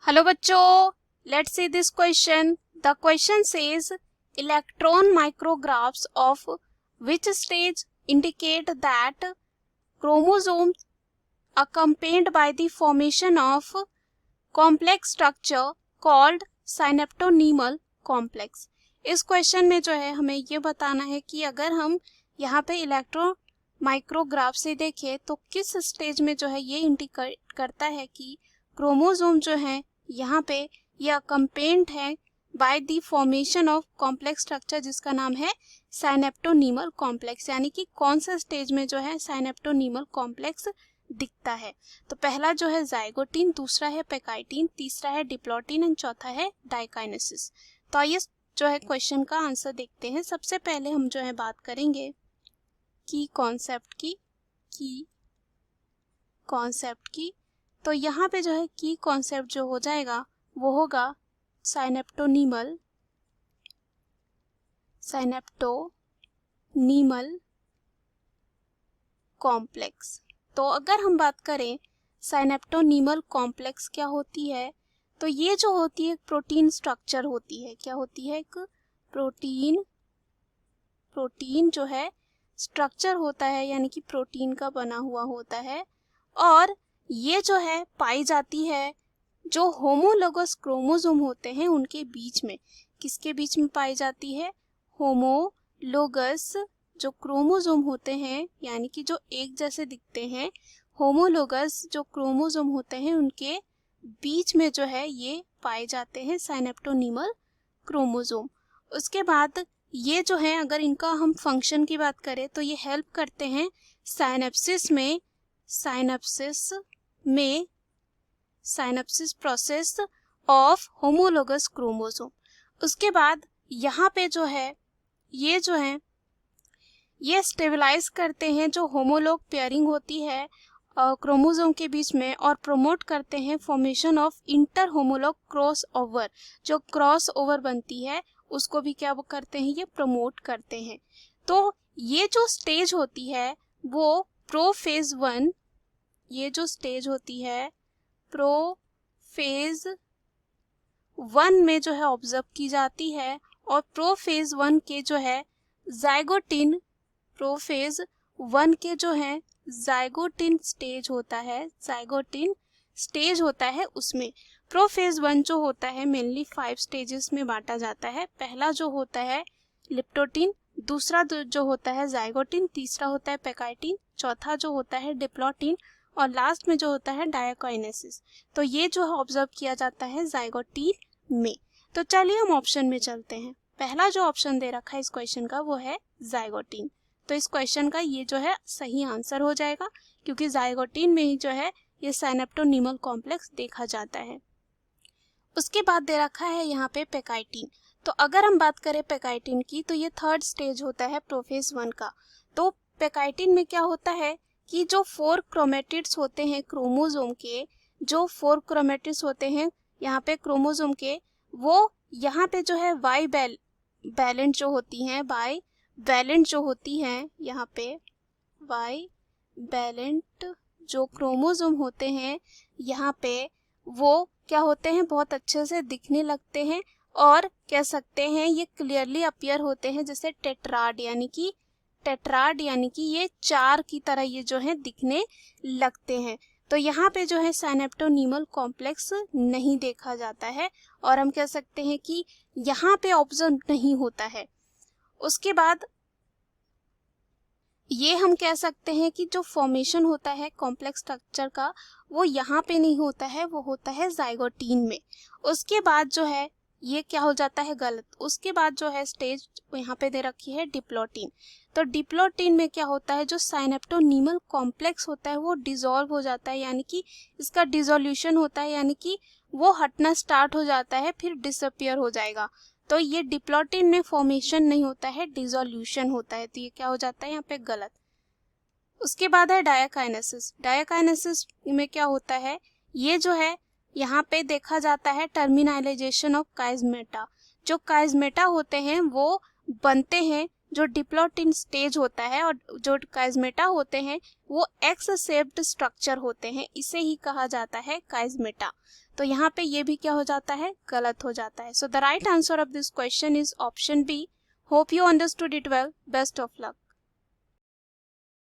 Hello बच्चों, let's see this question. The question says electron माइक्रोग्राफ्स of which stage indicate that chromosomes accompanied by the formation of complex structure called synaptonemal complex. इस question में जो है हमें ये बताना है कि अगर हम यहाँ पे इलेक्ट्रॉन माइक्रोग्राफ से देखें तो किस स्टेज में जो है ये इंडिकेट करता है कि क्रोमोसोम जो है यहाँ पे ये अकम्पेन्ड है by the formation of complex structure जिसका नाम है साइनेप्टोनीमल कॉम्प्लेक्स, यानी कि कौन सा स्टेज में जो है साइनेप्टोनीमल कॉम्प्लेक्स दिखता है. तो पहला जो है जाइगोटीन, दूसरा है पेकाइटिन, तीसरा है डिप्लॉटिन एंड चौथा है डाइकाइनेसिस. तो आइए जो है क्वेश्चन का आंसर देखते हैं. सबसे पहले हम जो है बात करेंगे की कॉन्सेप्ट की. तो यहाँ पे जो है की कॉन्सेप्ट जो हो जाएगा वो होगा साइनेप्टोनीमल कॉम्प्लेक्स. तो अगर हम बात करें साइनेप्टोनीमल कॉम्प्लेक्स क्या होती है, तो ये जो होती है प्रोटीन स्ट्रक्चर होती है. क्या होती है? एक प्रोटीन जो है स्ट्रक्चर होता है, यानी कि प्रोटीन का बना हुआ होता है. और ये जो है पाई जाती है जो होमोलोगस क्रोमोसोम होते हैं उनके बीच में. किसके बीच में पाई जाती है? होमोलोगस जो क्रोमोसोम होते हैं, यानी कि जो एक जैसे दिखते हैं, होमोलोगस जो क्रोमोसोम होते हैं उनके बीच में जो है ये पाए जाते हैं साइनेप्टोनीमल क्रोमोसोम. उसके बाद ये जो है अगर इनका हम फंक्शन की बात करें तो ये हेल्प करते हैं synapsis process of homologous chromosome. उसके बाद यहाँ पे जो है ये स्टेबलाइज करते हैं जो होमोलोग पेयरिंग होती है क्रोमोसोम के बीच में, और प्रमोट करते हैं formation of inter homologue cross over. जो क्रॉस ओवर बनती है उसको भी क्या वो करते हैं, ये प्रमोट करते हैं. तो ये जो स्टेज होती है वो प्रोफेज 1, ये जो स्टेज होती है प्रोफेज 1 में जो है ऑब्जर्व की जाती है. और प्रोफेज 1 के जो है जाइगोटिन, प्रोफेज 1 के जो है जाइगोटिन स्टेज होता है उसमें. प्रोफेज 1 जो होता है मेनली 5 स्टेजेस में बांटा जाता है. पहला जो होता है लिप्टोटिन, दूसरा जो होता है जाइगोटिन, तीसरा होता है पेकाइटिन, चौथा जो होता है डिप्लॉटिन और लास्ट में जो होता है डायकाइनेसिस. तो ये जो है ऑब्जर्व किया जाता है जाइगोटिन में. तो चलिए हम ऑप्शन में चलते हैं. पहला जो ऑप्शन दे रखा है इस क्वेश्चन का वो है जाइगोटिन. तो इस क्वेश्चन का ये जो है सही आंसर हो जाएगा, क्योंकि जाइगोटिन में ही जो है ये साइनेप्टोनीमल कॉम्प्लेक्स देखा जाता है. उसके बाद दे रखा है यहाँ पे पेकाइटिन. तो अगर हम बात करें पेकाइटिन की तो ये थर्ड स्टेज होता है प्रोफेज 1 का. तो पेकाइटिन में क्या होता है कि जो 4 क्रोमेटिड्स होते हैं क्रोमोसोम के, जो 4 क्रोमेटिड्स होते हैं यहाँ पे क्रोमोसोम के, वो यहाँ पे जो है बाई वैलेंट जो होती हैं यहाँ पे बाई वैलेंट जो क्रोमोसोम होते हैं यहाँ पे वो क्या होते हैं, बहुत अच्छे से दिखने लगते हैं और कह सकते हैं ये क्लियरली अपीयर होते हैं जैसे टेट्राड, यानी कि ये 4 की तरह ये जो है दिखने लगते हैं. तो यहाँ पे जो है साइनेप्टोनीमल कॉम्प्लेक्स नहीं देखा जाता है और हम कह सकते हैं कि यहाँ पे ऑब्जर्व नहीं होता है. उसके बाद ये हम कह सकते हैं कि जो फॉर्मेशन होता है कॉम्प्लेक्स स्ट्रक्चर का वो यहाँ पे नहीं होता है, वो होता है जाइगोटीन में. उसके बाद जो है ये क्या हो जाता है, गलत. उसके बाद जो है स्टेज यहाँ पे दे रखी है डिप्लॉटिन. तो डिप्लॉटिन में क्या होता है, जो साइनेप्टोनीमल कॉम्प्लेक्स होता है वो डिसॉल्व हो जाता है, यानी कि इसका डिसोल्यूशन होता है, यानी कि वो हटना स्टार्ट हो जाता है फिर डिसअपियर हो जाएगा. तो ये डिप्लॉटिन में फॉर्मेशन नहीं होता है, डिसोल्यूशन होता है. तो ये क्या हो जाता है यहाँ पे, गलत. उसके बाद है डायकाइनेसिस में क्या होता है, ये जो है यहाँ पे देखा जाता है टर्मिनलाइजेशन ऑफ काइजमेटा. जो काइजमेटा होते हैं वो बनते हैं जो डिप्लॉटिन स्टेज होता है, और जो काइजमेटा होते हैं वो एक्स शेप्ड स्ट्रक्चर होते हैं, इसे ही कहा जाता है काइजमेटा. तो यहाँ पे ये भी क्या हो जाता है, गलत हो जाता है. So the right answer of this question is option B. Hope you understood it well. Best of luck.